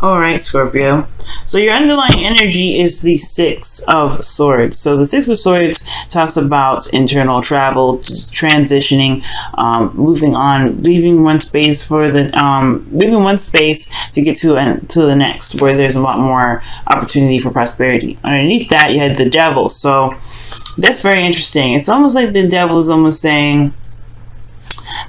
All right, Scorpio. So your underlying energy is the Six of Swords. So the Six of Swords talks about internal travel, just transitioning, moving on, leaving one space for the leaving one space to get to the next, where there's a lot more opportunity for prosperity. Underneath that, you had the Devil. So that's very interesting. It's almost like the Devil is almost saying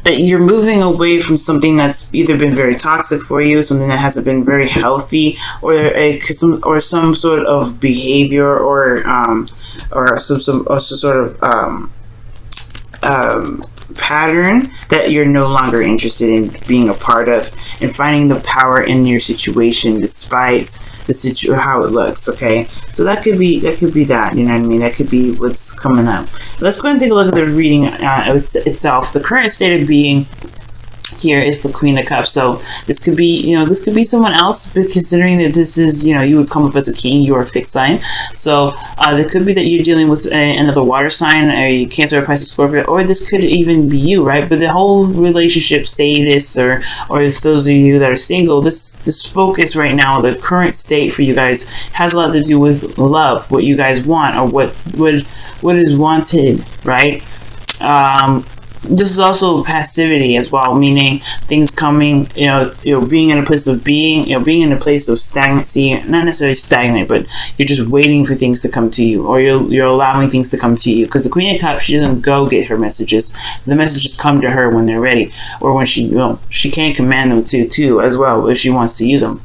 that you're moving away from something that's either been very toxic for you, something that hasn't been very healthy, or some sort of behavior, or some sort of pattern that you're no longer interested in being a part of, and finding the power in your situation despite how it looks. Okay, so that could be that, you know what I mean? That could be what's coming up. Let's go and take a look at the reading itself. The current state of being here is the Queen of Cups. So this could be, this could be someone else, but considering that this is, you would come up as a king, you're a fixed sign. So it could be that you're dealing with another water sign, a Cancer, or Pisces, Scorpio, or this could even be you, right? But the whole relationship status, or if those of you that are single, this focus right now, the current state for you guys, has a lot to do with love, what you guys want, or what is wanted, right? This is also passivity as well, meaning things coming, being in a place of being in a place of stagnancy, not necessarily stagnant, but you're just waiting for things to come to you, or you're allowing things to come to you. Because the Queen of Cups, she doesn't go get her messages. The messages come to her when they're ready, or when she can command them to as well, if she wants to use them.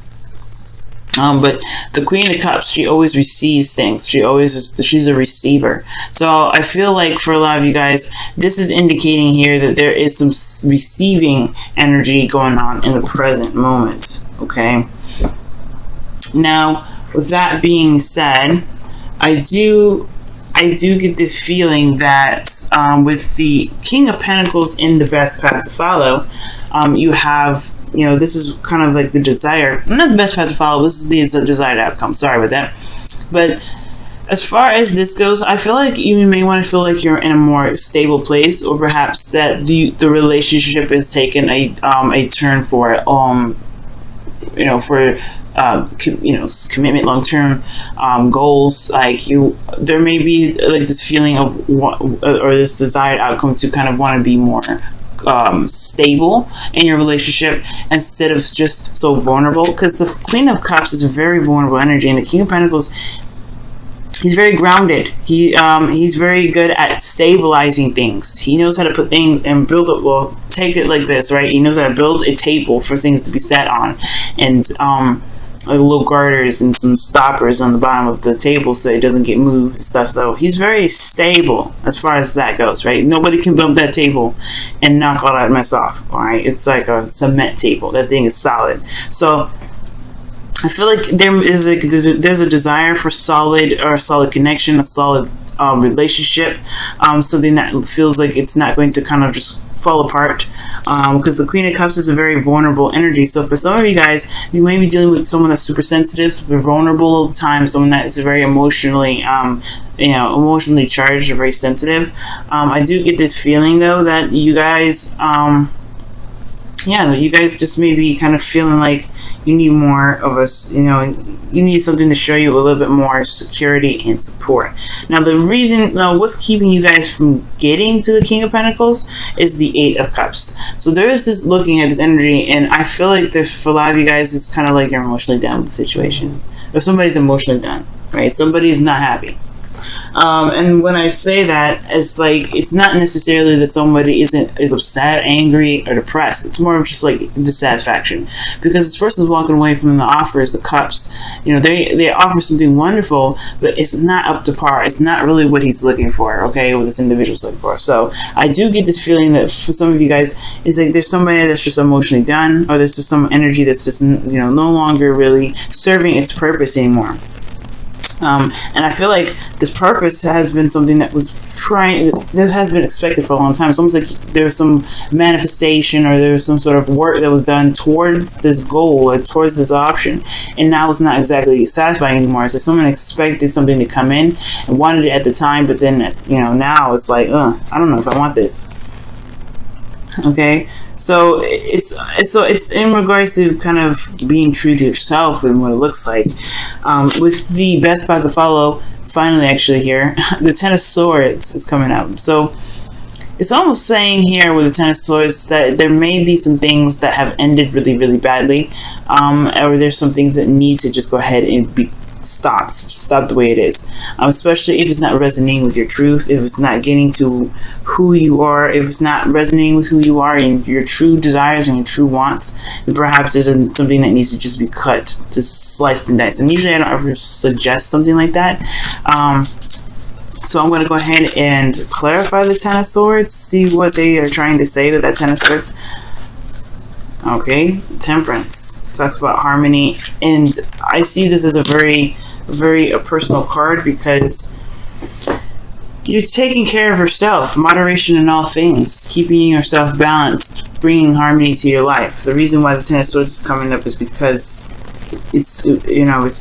But the Queen of Cups, she always receives things. She's a receiver. So I feel like for a lot of you guys, this is indicating here that there is some receiving energy going on in the present moment. Okay. Now, with that being said, I do get this feeling that with the King of Pentacles in the best path to follow, you have, this is kind of like the desire, not the best path to follow, this is the desired outcome. Sorry about that. But as far as this goes, I feel like you may want to feel like you're in a more stable place, or perhaps that the relationship has taken a turn for commitment, long-term goals. Like there may be like this feeling of or this desired outcome to kind of want to be more stable in your relationship, instead of just so vulnerable, because the Queen of Cups is a very vulnerable energy, and the King of Pentacles, he's very grounded. He's very good at stabilizing things. He knows how to put things and build it. Well, take it like this, right? He knows how to build a table for things to be sat on, and like little garters and some stoppers on the bottom of the table so it doesn't get moved and stuff. So he's very stable as far as that goes, right? Nobody can build that table and knock all that mess off. All right, it's like a cement table. That thing is solid. So I feel like there's a desire for solid connection, a solid relationship, something that feels like it's not going to kind of just fall apart, because the Queen of Cups is a very vulnerable energy. So for some of you guys, you may be dealing with someone that's super sensitive, super vulnerable all the time, someone that is very emotionally emotionally charged or very sensitive. I do get this feeling though that you guys you guys just may be kind of feeling like you need more of us, you need something to show you a little bit more security and support. Now what's keeping you guys from getting to the King of Pentacles is the Eight of Cups. So there is this looking at this energy, and I feel like for a lot of you guys, it's kind of like you're emotionally done with the situation. If somebody's emotionally done, right? Somebody's not happy. And when I say that, it's not necessarily that somebody is upset, angry, or depressed. It's more of just like dissatisfaction, because this person's walking away from the offers, the cups. They offer something wonderful, but it's not up to par. It's not really what he's looking for. Okay, what this individual's looking for. So I do get this feeling that for some of you guys, it's like there's somebody that's just emotionally done, or there's just some energy that's just no longer really serving its purpose anymore. And I feel like this purpose has been something that has been expected for a long time. It's almost like there's some manifestation, or there's some sort of work that was done towards this goal, or towards this option, and now it's not exactly satisfying anymore. It's like someone expected something to come in and wanted it at the time, but then now it's like, I don't know if I want this. Okay, So it's in regards to kind of being true to yourself and what it looks like. With the best path to follow, finally actually here, the Ten of Swords is coming up. So it's almost saying here with the Ten of Swords that there may be some things that have ended really, really badly, or there's some things that need to just go ahead and be stop the way it is, especially if it's not resonating with your truth, if it's not getting to who you are, if it's not resonating with who you are and your true desires and your true wants, then perhaps there's something that needs to just be cut, just sliced and diced. And usually I don't ever suggest something like that. So I'm going to go ahead and clarify the Ten of Swords, see what they are trying to say with that Ten of Swords. Okay, Temperance talks about harmony, and I see this as a very, very personal card because you're taking care of yourself, moderation in all things, keeping yourself balanced, bringing harmony to your life. The reason why the Ten of Swords is coming up is because it's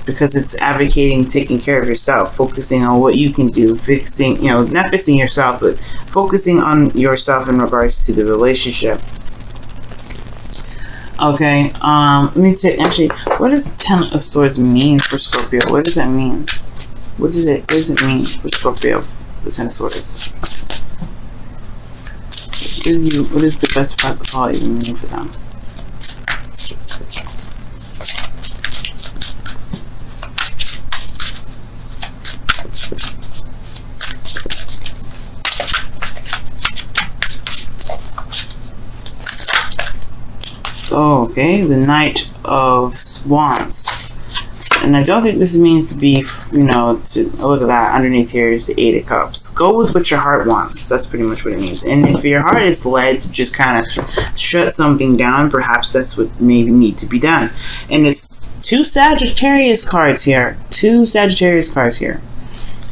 because it's advocating taking care of yourself, focusing on what you can do, fixing, not fixing yourself, but focusing on yourself in regards to the relationship. Okay, let me take, actually, what does Ten of Swords mean for Scorpio? What does that mean? What does it mean for Scorpio, the Ten of Swords? What is the best path to follow even mean for them? Oh, okay, the Knight of Wands. And I don't think this means to be, look at that, underneath here is the Eight of Cups. Go with what your heart wants. That's pretty much what it means. And if your heart is led to just kind of shut something down, perhaps that's what maybe need to be done. And it's two Sagittarius cards here.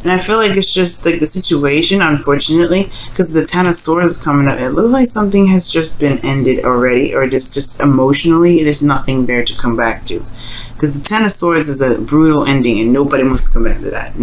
And I feel like it's just like the situation, unfortunately, because the Ten of Swords is coming up. It looks like something has just been ended already, or just emotionally, there's nothing there to come back to. Because the Ten of Swords is a brutal ending, and nobody wants to come back to that.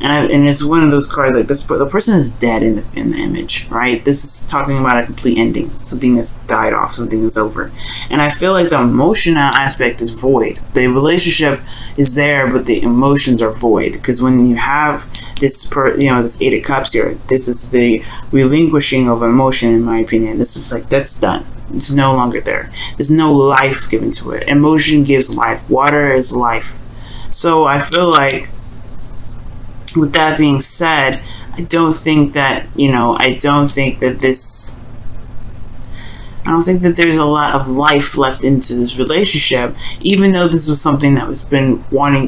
And it's one of those cards like this. The person is dead in the image, right? This is talking about a complete ending, something that's died off, something that's over. And I feel like the emotional aspect is void. The relationship is there, but the emotions are void. Because when you have this, this Eight of Cups here, this is the relinquishing of emotion. In my opinion, this is like that's done. It's no longer there. There's no life given to it. Emotion gives life. Water is life. So I feel like, with that being said, I don't think that there's a lot of life left into this relationship, even though this was something that was been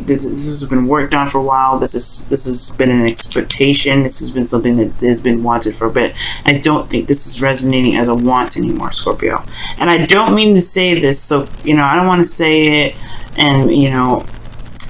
this has been worked on for a while. This has been an expectation. This has been something that has been wanted for a bit. I don't think this is resonating as a want anymore, Scorpio. And I don't mean to say this, so I don't want to say it, and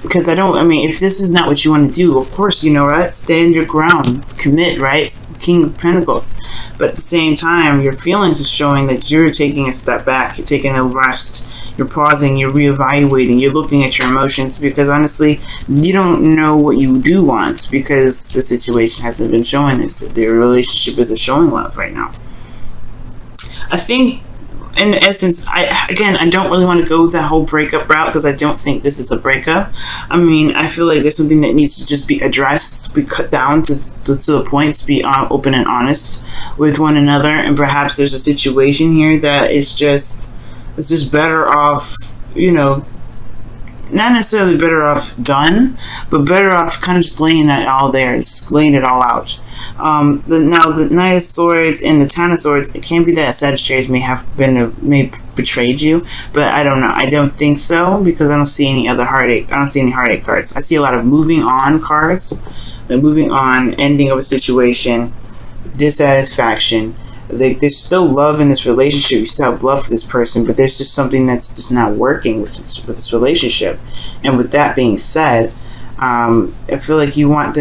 because if this is not what you want to do, of course, right? Stand your ground, commit, right? King of Pentacles. But at the same time, your feelings are showing that you're taking a step back, you're taking a rest, you're pausing, you're reevaluating, you're looking at your emotions, because honestly, you don't know what you do want, because the situation hasn't been showing this. The relationship isn't showing love right now. I think, in essence, I don't really want to go that whole breakup route, because I don't think this is a breakup. I feel like there's something that needs to just be addressed, be cut down to the point, to be open and honest with one another. And perhaps there's a situation here that it's just better off, not necessarily better off done, but better off kind of just laying that all there, just laying it all out. Now the Knight of Swords and the Ten of Swords, it can be that Sagittarius may betrayed you, but I don't know. I don't think so, because I don't see any other heartache. I don't see any heartache cards. I see a lot of moving on cards, like moving on, ending of a situation, dissatisfaction. There's still love in this relationship. You still have love for this person, but there's just something that's just not working with this relationship. And with that being said, I feel like you hope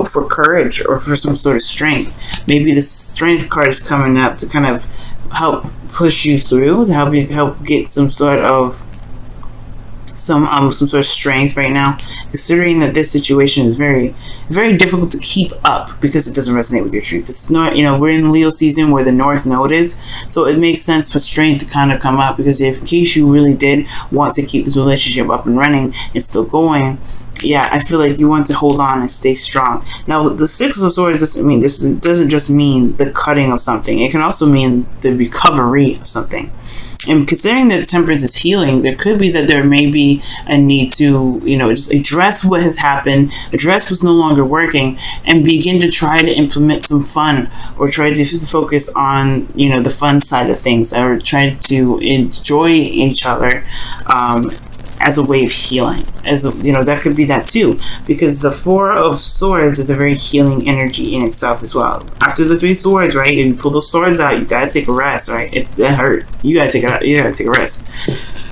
for courage or for some sort of strength. Maybe the Strength card is coming up to kind of help push you through, to help get some sort of some sort of strength right now, considering that this situation is very, very difficult to keep up because it doesn't resonate with your truth. It's not, we're in Leo season where the North Node is, so it makes sense for strength to kind of come up, because if in case you really did want to keep this relationship up and running and still going, yeah, I feel like you want to hold on and stay strong. Now, the Six of Swords doesn't just mean the cutting of something. It can also mean the recovery of something. And considering that Temperance is healing, there could be that there may be a need to, just address what has happened, address what's no longer working, and begin to try to implement some fun, or try to focus on, the fun side of things, or try to enjoy each other, as a way of healing. That could be that too, because the Four of Swords is a very healing energy in itself as well. After the Three Swords, right, and you pull those swords out, you gotta take a rest, right? It hurt. You gotta take a rest.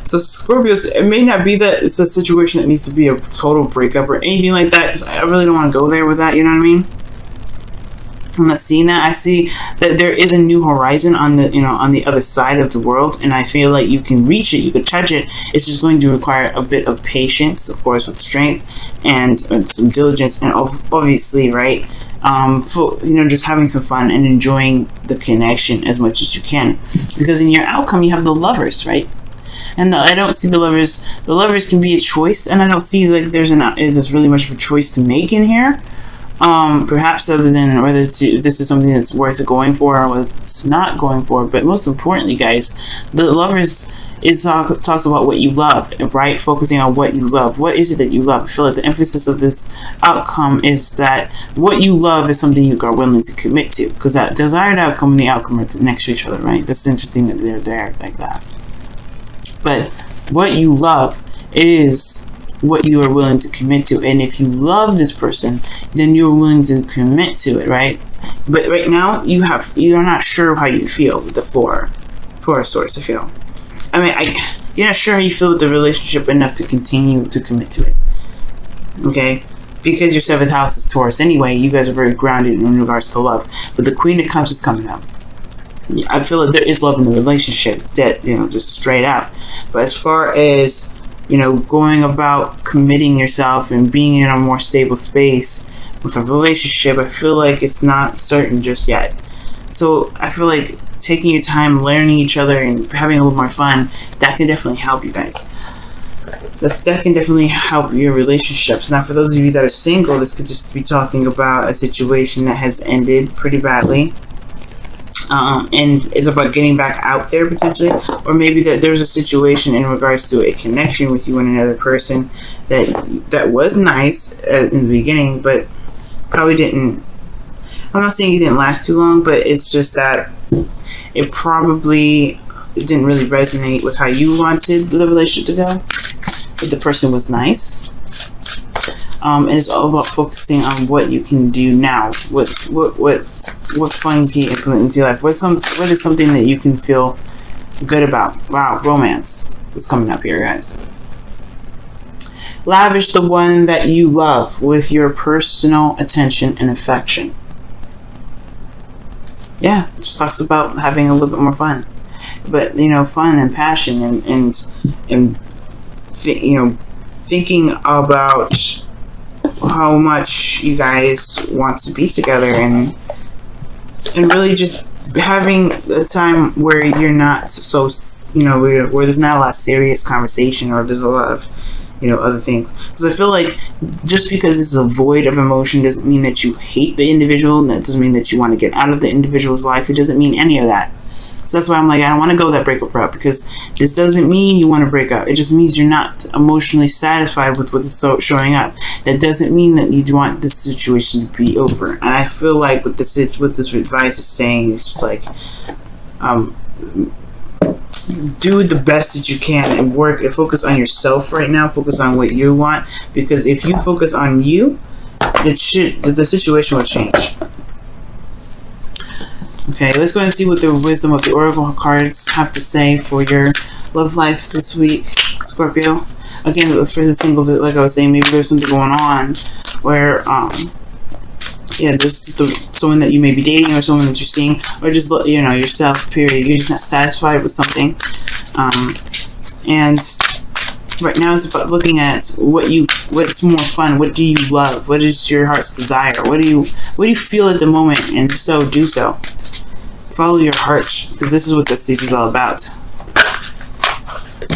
So Scorpios, it may not be that it's a situation that needs to be a total breakup or anything like that, because I really don't want to go there with that, you know what I mean? I'm not seeing that. I see that there is a new horizon on the other side of the world, and I feel like you can reach it, you can touch it. It's just going to require a bit of patience, of course, with strength and some diligence, and obviously, right, just having some fun and enjoying the connection as much as you can, because in your outcome you have the Lovers, right? And I don't see the Lovers. The Lovers can be a choice, and I don't see like there's really much of a choice to make in here. Perhaps other than whether this is something that's worth going for or whether it's not going for. But most importantly, guys, the Lovers talks about what you love, right? Focusing on what you love. What is it that you love? I feel like the emphasis of this outcome is that what you love is something you are willing to commit to, because that desired outcome and the outcome are next to each other, right? That's interesting that they're there like that. But what you love is what you are willing to commit to, and if you love this person, then you're willing to commit to it, right? But right now you're not sure how you feel with the Four of Swords. I feel, you're not sure how you feel with the relationship enough to continue to commit to it, okay? Because your 7th house is Taurus anyway. You guys are very grounded in regards to love, but the Queen of Cups is coming up. I feel like there is love in the relationship, that just straight out. But as far as going about committing yourself and being in a more stable space with a relationship, I feel like it's not certain just yet. So I feel like taking your time, learning each other, and having a little more fun, that can definitely help you guys. That can definitely help your relationships. Now, for those of you that are single, this could just be talking about a situation that has ended pretty badly. And it's about getting back out there potentially, or maybe that there's a situation in regards to a connection with you and another person that was nice in the beginning, but probably didn't. I'm not saying it didn't last too long, but it's just that it didn't really resonate with how you wanted the relationship to go. But the person was nice. And it's all about focusing on what you can do now. What fun can you implement into your life? What is something that you can feel good about? Wow, romance is coming up here, guys. Lavish the one that you love with your personal attention and affection. Yeah, it just talks about having a little bit more fun. But fun and passion and thinking about how much you guys want to be together, and really just having a time where you're not so where there's not a lot of serious conversation, or there's a lot of other things. Because I feel like just because it's a void of emotion doesn't mean that you hate the individual, and that doesn't mean that you want to get out of the individual's life. It doesn't mean any of that. So that's why I'm like, I don't want to go that breakup route, because this doesn't mean you want to break up. It just means you're not emotionally satisfied with what's showing up. That doesn't mean that you want this situation to be over. And I feel like what this advice is saying is just like, do the best that you can and work and focus on yourself right now. Focus on what you want, because if you focus on you, the situation will change. Okay, let's go ahead and see what the wisdom of the Oracle cards have to say for your love life this week, Scorpio. Again, for the singles, like I was saying, maybe there's something going on where, there's just someone that you may be dating, or someone that you're seeing, or just, yourself, period. You're just not satisfied with something. And Right now it's about looking at what's more fun. What do you love? What is your heart's desire? What do you feel at the moment? And so do so. Follow your heart, because this is what this season's all about.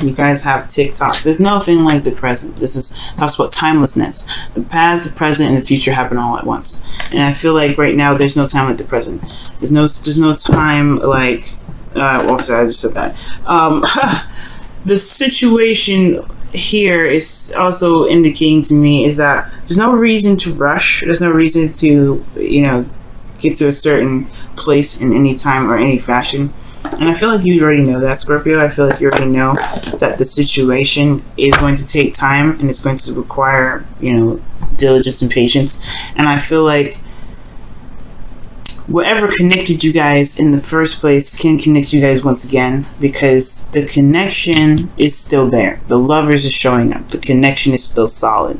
You guys have TikTok. There's nothing like the present. Talks about timelessness. The past, the present, and the future happen all at once. And I feel like right now there's no time like the present. There's no time like. Sorry, I just said that. The situation here is also indicating to me is that there's no reason to rush. There's no reason to get to a certain place in any time or any fashion. And I feel like you already know that, Scorpio. I feel like you already know that the situation is going to take time and it's going to require, diligence and patience. And I feel like whatever connected you guys in the first place can connect you guys once again, because the connection is still there. The lovers is showing up. The connection is still solid.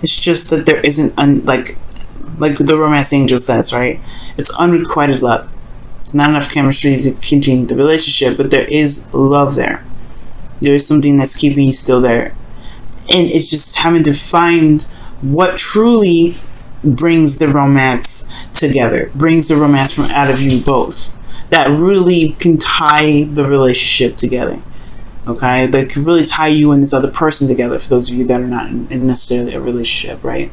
It's just that there isn't, like the romance angel says, right? It's unrequited love. Not enough chemistry to continue the relationship, but there is love there. There is something that's keeping you still there. And it's just having to find what truly brings the romance together, brings the romance from out of you both, that really can tie the relationship together. Okay, that can really tie you and this other person together, for those of you that are not in necessarily a relationship, right?